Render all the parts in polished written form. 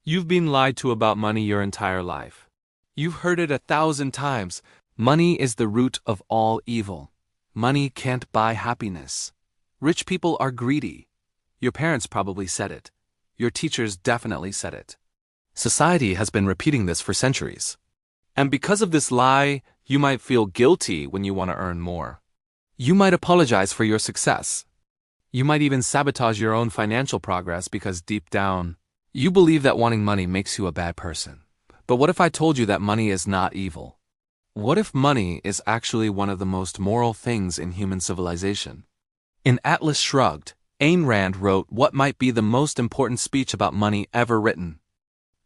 You've been lied to about money your entire life. You've heard it 1,000 times. Money is the root of all evil. Money can't buy happiness. Rich people are greedy. Your parents probably said it. Your teachers definitely said it. Society has been repeating this for centuries. And because of this lie, you might feel guilty when you want to earn more. You might apologize for your success. You might even sabotage your own financial progress because deep down, you believe that wanting money makes you a bad person. But what if I told you that money is not evil? What if money is actually one of the most moral things in human civilization? In Atlas Shrugged, Ayn Rand wrote what might be the most important speech about money ever written.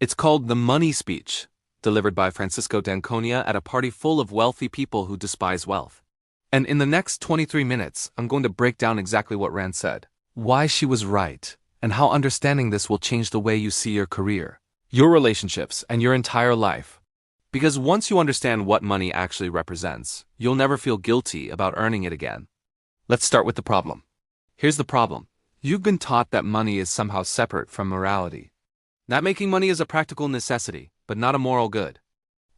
It's called the Money Speech, delivered by Francisco d'Anconia at a party full of wealthy people who despise wealth. And in the next 23 minutes, I'm going to break down exactly what Rand said, why she was right, and how understanding this will change the way you see your career, your relationships, and your entire life. Because once you understand what money actually represents, you'll never feel guilty about earning it again. Let's start with the problem. Here's the problem. You've been taught that money is somehow separate from morality. That making money is a practical necessity, but not a moral good.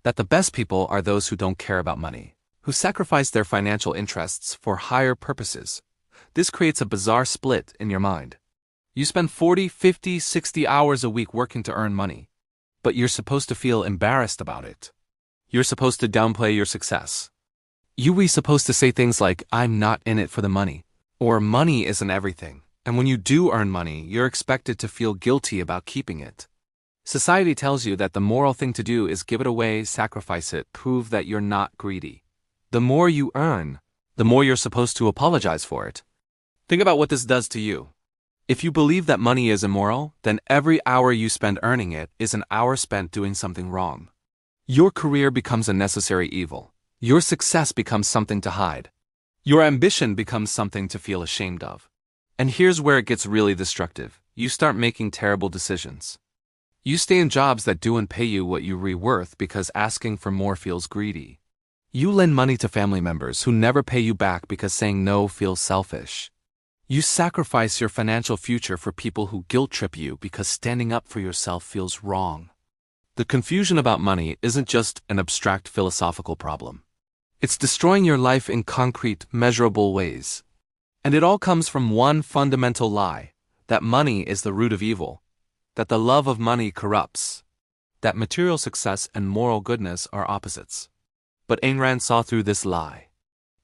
That the best people are those who don't care about money, who sacrifice their financial interests for higher purposes. This creates a bizarre split in your mind. You spend 40, 50, 60 hours a week working to earn money, but you're supposed to feel embarrassed about it. You're supposed to downplay your success. You're supposed to say things like, I'm not in it for the money, or money isn't everything. And when you do earn money, you're expected to feel guilty about keeping it. Society tells you that the moral thing to do is give it away, sacrifice it, prove that you're not greedy. The more you earn, the more you're supposed to apologize for it. Think about what this does to you. If you believe that money is immoral, then every hour you spend earning it is an hour spent doing something wrong. Your career becomes a necessary evil. Your success becomes something to hide. Your ambition becomes something to feel ashamed of. And here's where it gets really destructive. You start making terrible decisions. You stay in jobs that don't pay you what you're worth because asking for more feels greedy. You lend money to family members who never pay you back because saying no feels selfish. You sacrifice your financial future for people who guilt-trip you because standing up for yourself feels wrong. The confusion about money isn't just an abstract philosophical problem. It's destroying your life in concrete, measurable ways. And it all comes from one fundamental lie, that money is the root of evil, that the love of money corrupts, that material success and moral goodness are opposites. But Ayn Rand saw through this lie.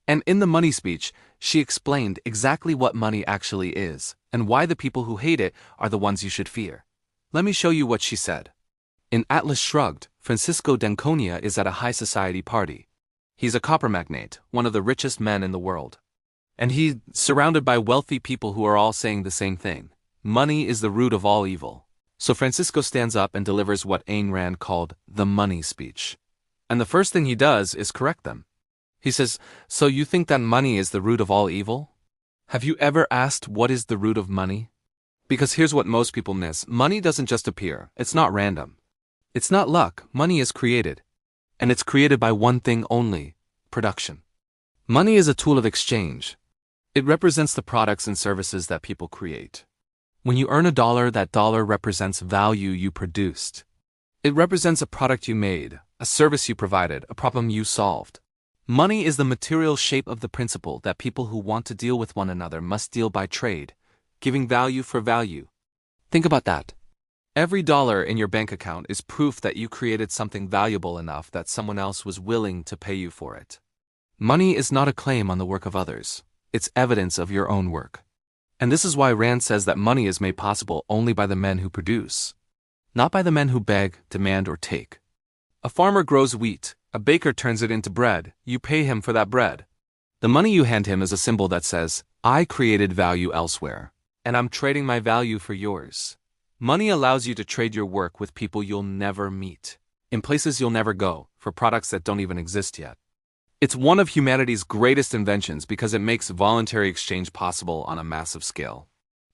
And in the Money Speech, she explained exactly what money actually is, and why the people who hate it are the ones you should fear. Let me show you what she said. In Atlas Shrugged, Francisco d'Anconia is at a high society party. He's a copper magnate, one of the richest men in the world. And he's surrounded by wealthy people who are all saying the same thing. Money is the root of all evil. So Francisco stands up and delivers what Ayn Rand called the Money Speech. And the first thing he does is correct them. He says, so you think that money is the root of all evil? Have you ever asked what is the root of money? Because here's what most people miss. Money doesn't just appear. It's not random. It's not luck. Money is created. And it's created by one thing only: production. Money is a tool of exchange. It represents the products and services that people create. When you earn $1, that dollar represents value you produced. It represents a product you made, a service you provided, a problem you solved. Money is the material shape of the principle that people who want to deal with one another must deal by trade, giving value for value. Think about that. Every dollar in your bank account is proof that you created something valuable enough that someone else was willing to pay you for it. Money is not a claim on the work of others. It's evidence of your own work. And this is why Rand says that money is made possible only by the men who produce, not by the men who beg, demand, or take. A farmer grows wheat. A baker turns it into bread. You pay him for that bread. The money you hand him is a symbol that says, I created value elsewhere, and I'm trading my value for yours. Money allows you to trade your work with people you'll never meet, in places you'll never go, for products that don't even exist yet. It's one of humanity's greatest inventions because it makes voluntary exchange possible on a massive scale.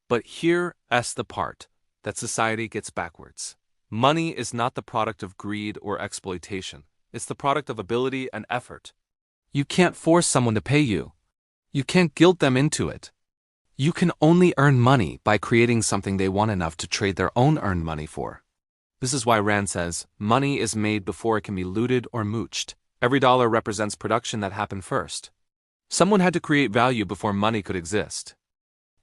But here's the part that society gets backwards. Money is not the product of greed or exploitation. It's the product of ability and effort. You can't force someone to pay you. You can't guilt them into it. You can only earn money by creating something they want enough to trade their own earned money for. This is why Rand says, money is made before it can be looted or mooched. Every dollar represents production that happened first. Someone had to create value before money could exist.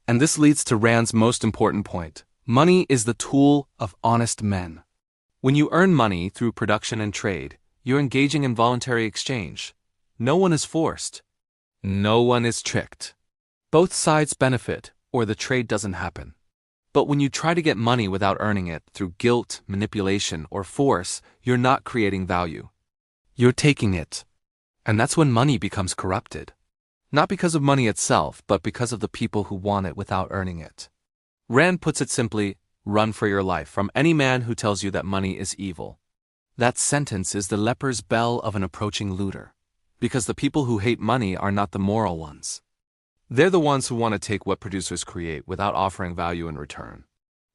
And this leads to Rand's most important point. Money is the tool of honest men. When you earn money through production and trade, you're engaging in voluntary exchange. No one is forced. No one is tricked. Both sides benefit, or the trade doesn't happen. But when you try to get money without earning it through guilt, manipulation, or force, you're not creating value. You're taking it. And that's when money becomes corrupted. Not because of money itself, but because of the people who want it without earning it. Rand puts it simply, run for your life from any man who tells you that money is evil. That sentence is the leper's bell of an approaching looter. Because the people who hate money are not the moral ones. They're the ones who want to take what producers create without offering value in return.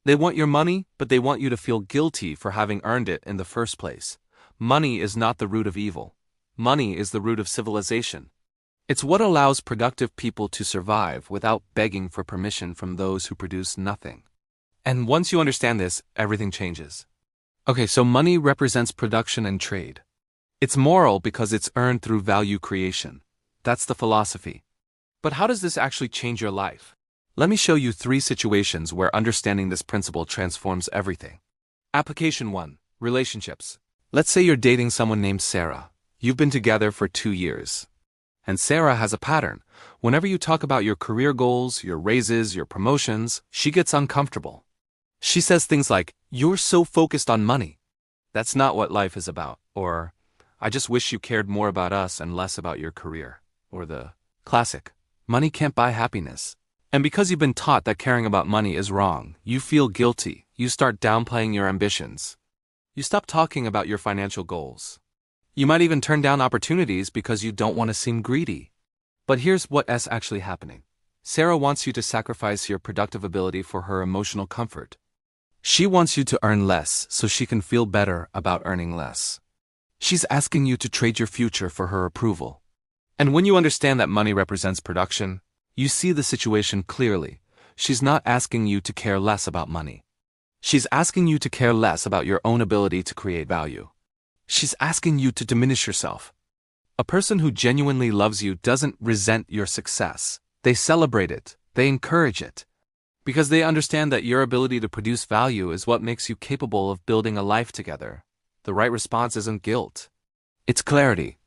They want your money, but they want you to feel guilty for having earned it in the first place. Money is not the root of evil. Money is the root of civilization. It's what allows productive people to survive without begging for permission from those who produce nothing. And once you understand this, everything changes. Okay, so money represents production and trade. It's moral because it's earned through value creation. That's the philosophy. But how does this actually change your life? Let me show you 3 situations where understanding this principle transforms everything. Application 1. Relationships. Let's say you're dating someone named Sarah. You've been together for 2 years. And Sarah has a pattern. Whenever you talk about your career goals, your raises, your promotions, she gets uncomfortable. She says things like, "You're so focused on money. That's not what life is about." Or, "I just wish you cared more about us and less about your career." Or the classic, "Money can't buy happiness." And because you've been taught that caring about money is wrong, you feel guilty. You start downplaying your ambitions. You stop talking about your financial goals. You might even turn down opportunities because you don't want to seem greedy. But here's what's actually happening. Sarah wants you to sacrifice your productive ability for her emotional comfort. She wants you to earn less so she can feel better about earning less. She's asking you to trade your future for her approval. And when you understand that money represents production, you see the situation clearly. She's not asking you to care less about money. She's asking you to care less about your own ability to create value. She's asking you to diminish yourself. A person who genuinely loves you doesn't resent your success. They celebrate it. They encourage it. Because they understand that your ability to produce value is what makes you capable of building a life together. The right response isn't guilt. It's clarity.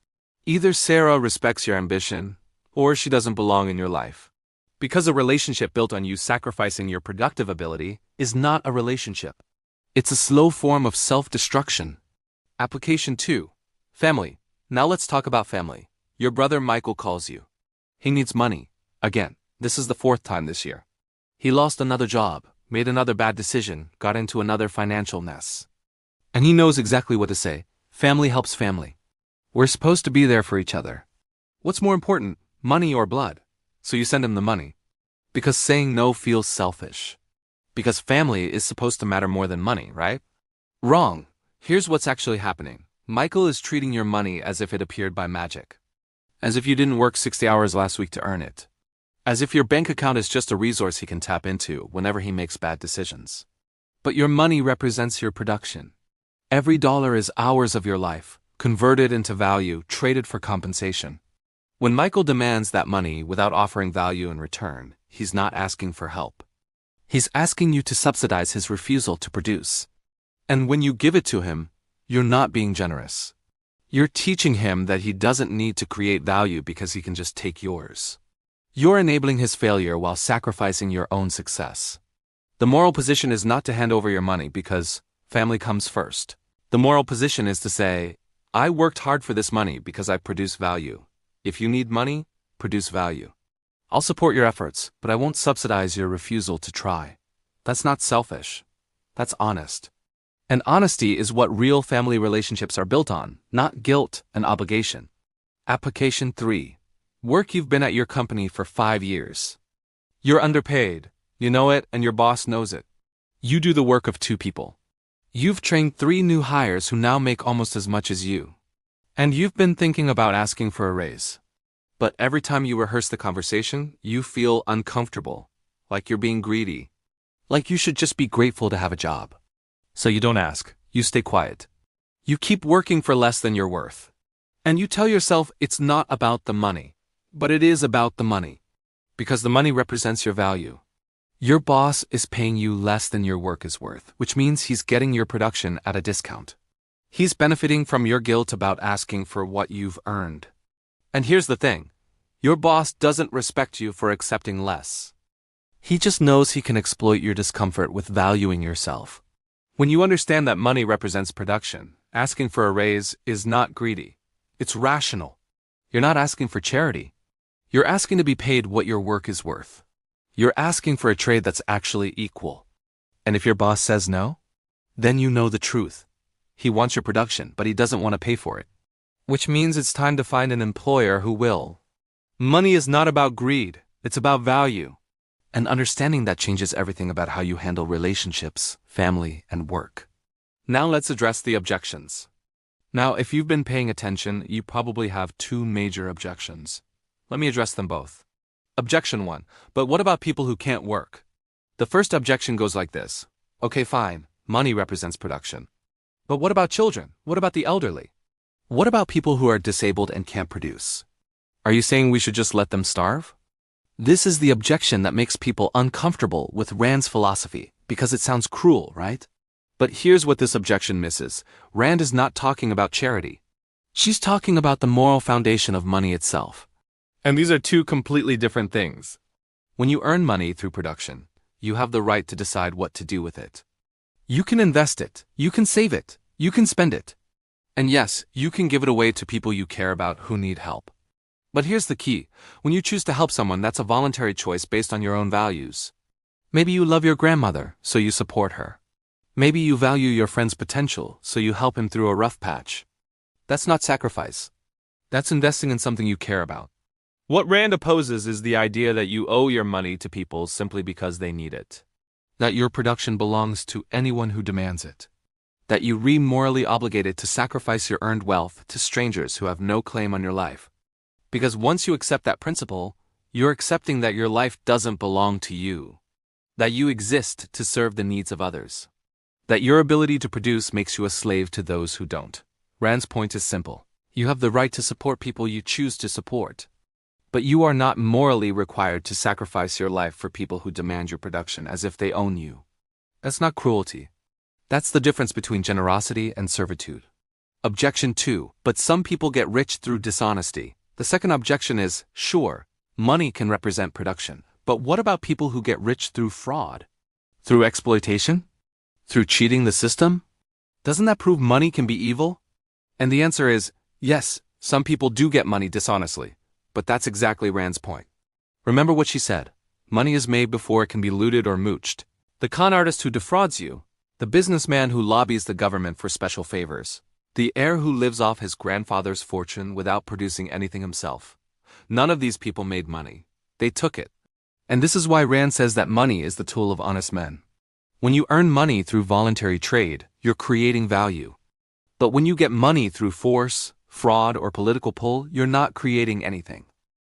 Either Sarah respects your ambition, or she doesn't belong in your life. Because a relationship built on you sacrificing your productive ability is not a relationship. It's a slow form of self-destruction. Application 2. Family. Now let's talk about family. Your brother Michael calls you. He needs money. Again, this is the 4th time this year. He lost another job, made another bad decision, got into another financial mess. And he knows exactly what to say. Family helps family. We're supposed to be there for each other. What's more important, money or blood? So you send him the money. Because saying no feels selfish. Because family is supposed to matter more than money, right? Wrong. Here's what's actually happening. Michael is treating your money as if it appeared by magic. As if you didn't work 60 hours last week to earn it. As if your bank account is just a resource he can tap into whenever he makes bad decisions. But your money represents your production. Every dollar is hours of your life, converted into value, traded for compensation. When Michael demands that money without offering value in return, he's not asking for help. He's asking you to subsidize his refusal to produce. And when you give it to him, you're not being generous. You're teaching him that he doesn't need to create value because he can just take yours. You're enabling his failure while sacrificing your own success. The moral position is not to hand over your money because family comes first. The moral position is to say, I worked hard for this money because I produce value. If you need money, produce value. I'll support your efforts, but I won't subsidize your refusal to try. That's not selfish. That's honest. And honesty is what real family relationships are built on, not guilt and obligation. Application 3. Work. You've been at your company for 5 years. You're underpaid. You know it, and your boss knows it. You do the work of 2 people. You've trained 3 new hires who now make almost as much as you. And you've been thinking about asking for a raise. But every time you rehearse the conversation, you feel uncomfortable, like you're being greedy, like you should just be grateful to have a job. So you don't ask. You stay quiet. You keep working for less than you're worth. And you tell yourself it's not about the money. But it is about the money. Because the money represents your value. Your boss is paying you less than your work is worth, which means he's getting your production at a discount. He's benefiting from your guilt about asking for what you've earned. And here's the thing. Your boss doesn't respect you for accepting less. He just knows he can exploit your discomfort with valuing yourself. When you understand that money represents production, asking for a raise is not greedy. It's rational. You're not asking for charity. You're asking to be paid what your work is worth. You're asking for a trade that's actually equal. And if your boss says no, then you know the truth. He wants your production, but he doesn't want to pay for it. Which means it's time to find an employer who will. Money is not about greed, it's about value. And understanding that changes everything about how you handle relationships, family, and work. Now let's address the objections. Now, if you've been paying attention, you probably have two major objections. Let me address them both. Objection 1. But what about people who can't work? The first objection goes like this. Okay, fine. Money represents production. But what about children? What about the elderly? What about people who are disabled and can't produce? Are you saying we should just let them starve? This is the objection that makes people uncomfortable with Rand's philosophy, because it sounds cruel, right? But here's what this objection misses. Rand is not talking about charity. She's talking about the moral foundation of money itself. And these are two completely different things. When you earn money through production, you have the right to decide what to do with it. You can invest it, you can save it, you can spend it. And yes, you can give it away to people you care about who need help. But here's the key. When you choose to help someone, that's a voluntary choice based on your own values. Maybe you love your grandmother, so you support her. Maybe you value your friend's potential, so you help him through a rough patch. That's not sacrifice. That's investing in something you care about. What Rand opposes is the idea that you owe your money to people simply because they need it. That your production belongs to anyone who demands it. That you morally obligated to sacrifice your earned wealth to strangers who have no claim on your life. Because once you accept that principle, you're accepting that your life doesn't belong to you. That you exist to serve the needs of others. That your ability to produce makes you a slave to those who don't. Rand's point is simple. You have the right to support people you choose to support. But you are not morally required to sacrifice your life for people who demand your production as if they own you. That's not cruelty. That's the difference between generosity and servitude. Objection 2. But some people get rich through dishonesty. The second objection is, sure, money can represent production. But what about people who get rich through fraud? Through exploitation? Through cheating the system? Doesn't that prove money can be evil? And the answer is, yes, some people do get money dishonestly. But that's exactly Rand's point. Remember what she said. Money is made before it can be looted or mooched. The con artist who defrauds you, the businessman who lobbies the government for special favors, the heir who lives off his grandfather's fortune without producing anything himself. None of these people made money. They took it. And this is why Rand says that money is the tool of honest men. When you earn money through voluntary trade, you're creating value. But when you get money through force, fraud, or political pull, you're not creating anything.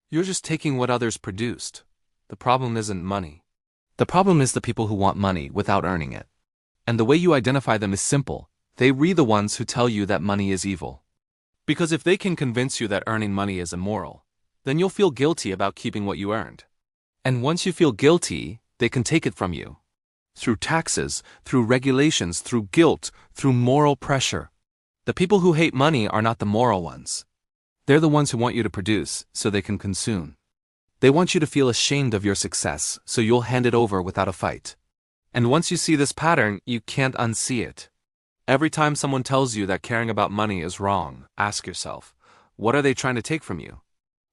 You're just taking what others produced. The problem isn't money. The problem is the people who want money without earning it. And the way you identify them is simple. They are the ones who tell you that money is evil. Because if they can convince you that earning money is immoral, then you'll feel guilty about keeping what you earned. And once you feel guilty, they can take it from you. Through taxes, through regulations, through guilt, through moral pressure. The people who hate money are not the moral ones. They're the ones who want you to produce so they can consume. They want you to feel ashamed of your success so you'll hand it over without a fight. And once you see this pattern, you can't unsee it. Every time someone tells you that caring about money is wrong, ask yourself, what are they trying to take from you?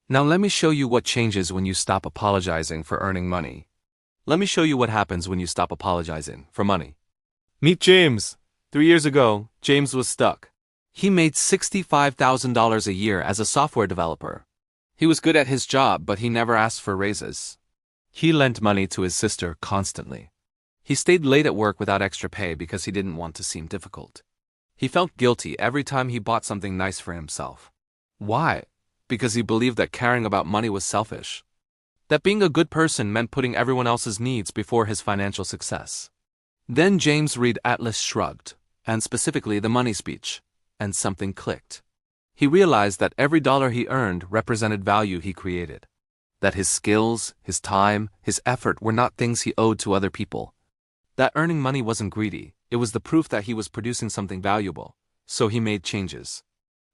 Now let me show you what changes when you stop apologizing for earning money. Let me show you what happens when you stop apologizing for money. Meet James. 3 years ago, James was stuck. He made $65,000 a year as a software developer. He was good at his job, but he never asked for raises. He lent money to his sister constantly. He stayed late at work without extra pay because he didn't want to seem difficult. He felt guilty every time he bought something nice for himself. Why? Because he believed that caring about money was selfish. That being a good person meant putting everyone else's needs before his financial success. Then James read Atlas Shrugged, and specifically the money speech, and something clicked. He realized that every dollar he earned represented value he created. That his skills, his time, his effort were not things he owed to other people. That earning money wasn't greedy, it was the proof that he was producing something valuable. So he made changes.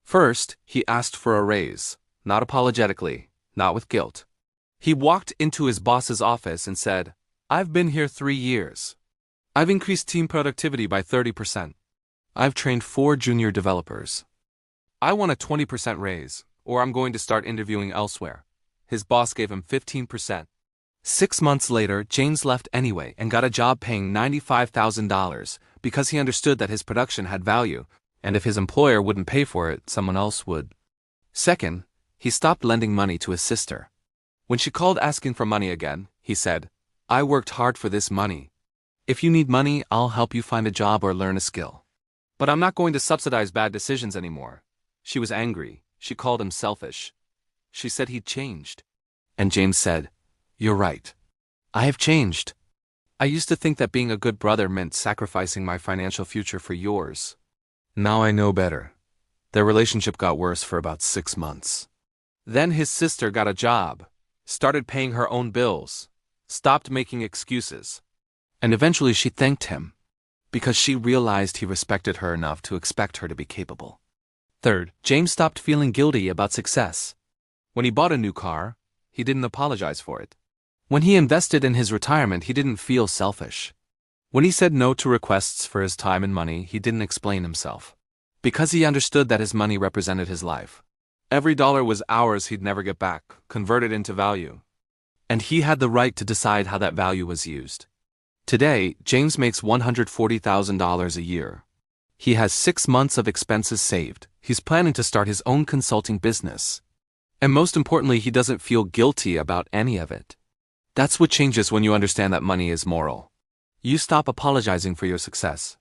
First, he asked for a raise, not apologetically, not with guilt. He walked into his boss's office and said, "I've been here 3 years. I've increased team productivity by 30%. I've trained 4 junior developers. I want a 20% raise, or I'm going to start interviewing elsewhere." His boss gave him 15%. 6 months later, James left anyway and got a job paying $95,000 because he understood that his production had value, and if his employer wouldn't pay for it, someone else would. Second, he stopped lending money to his sister. When she called asking for money again, he said, "I worked hard for this money. If you need money, I'll help you find a job or learn a skill. But I'm not going to subsidize bad decisions anymore." She was angry. She called him selfish. She said he'd changed. And James said, "You're right. I have changed. I used to think that being a good brother meant sacrificing my financial future for yours. Now I know better." Their relationship got worse for about 6 months. Then his sister got a job, started paying her own bills, stopped making excuses. And eventually she thanked him, because she realized he respected her enough to expect her to be capable. Third, James stopped feeling guilty about success. When he bought a new car, he didn't apologize for it. When he invested in his retirement, he didn't feel selfish. When he said no to requests for his time and money, he didn't explain himself. Because he understood that his money represented his life. Every dollar was ours he'd never get back, converted into value. And he had the right to decide how that value was used. Today, James makes $140,000 a year. He has 6 months of expenses saved. He's planning to start his own consulting business. And most importantly, he doesn't feel guilty about any of it. That's what changes when you understand that money is moral. You stop apologizing for your success.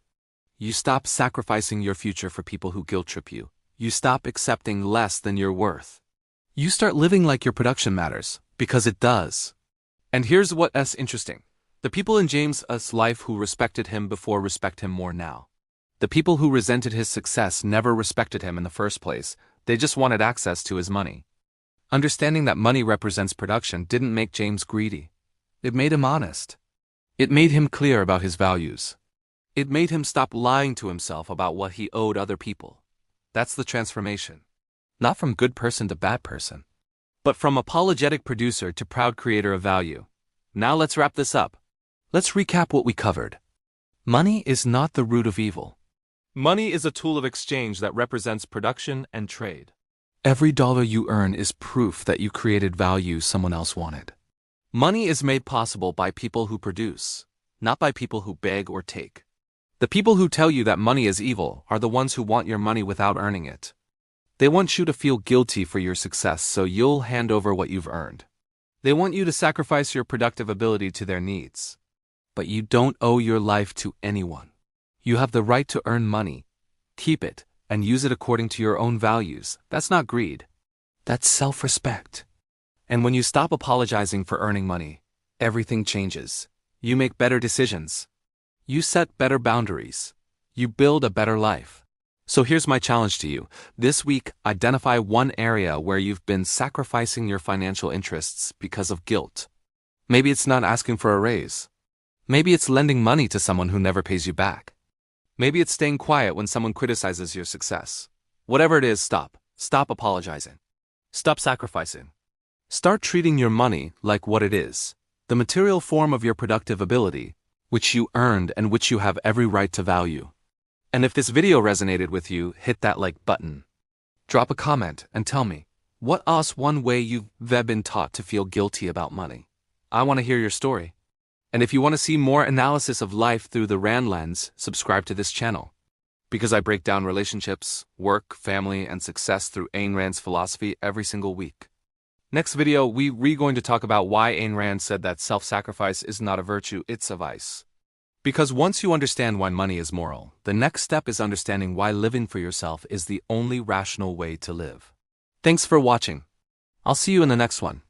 You stop sacrificing your future for people who guilt trip you. You stop accepting less than you're worth. You start living like your production matters, because it does. And here's what's interesting. The people in James's life who respected him before respect him more now. The people who resented his success never respected him in the first place, they just wanted access to his money. Understanding that money represents production didn't make James greedy. It made him honest. It made him clear about his values. It made him stop lying to himself about what he owed other people. That's the transformation. Not from good person to bad person, but from apologetic producer to proud creator of value. Now let's wrap this up. Let's recap what we covered. Money is not the root of evil. Money is a tool of exchange that represents production and trade. Every dollar you earn is proof that you created value someone else wanted. Money is made possible by people who produce, not by people who beg or take. The people who tell you that money is evil are the ones who want your money without earning it. They want you to feel guilty for your success so you'll hand over what you've earned. They want you to sacrifice your productive ability to their needs. But you don't owe your life to anyone. You have the right to earn money, keep it, and use it according to your own values. That's not greed. That's self-respect. And when you stop apologizing for earning money, everything changes. You make better decisions. You set better boundaries. You build a better life. So here's my challenge to you. This week, identify one area where you've been sacrificing your financial interests because of guilt. Maybe it's not asking for a raise. Maybe it's lending money to someone who never pays you back. Maybe it's staying quiet when someone criticizes your success. Whatever it is, stop. Stop apologizing. Stop sacrificing. Start treating your money like what it is, the material form of your productive ability, which you earned and which you have every right to value. And if this video resonated with you, hit that like button. Drop a comment and tell me, what's one way you've been taught to feel guilty about money? I want to hear your story. And if you want to see more analysis of life through the Rand lens, subscribe to this channel. Because I break down relationships, work, family, and success through Ayn Rand's philosophy every single week. Next video, we're going to talk about why Ayn Rand said that self-sacrifice is not a virtue, it's a vice. Because once you understand why money is moral, the next step is understanding why living for yourself is the only rational way to live. Thanks for watching. I'll see you in the next one.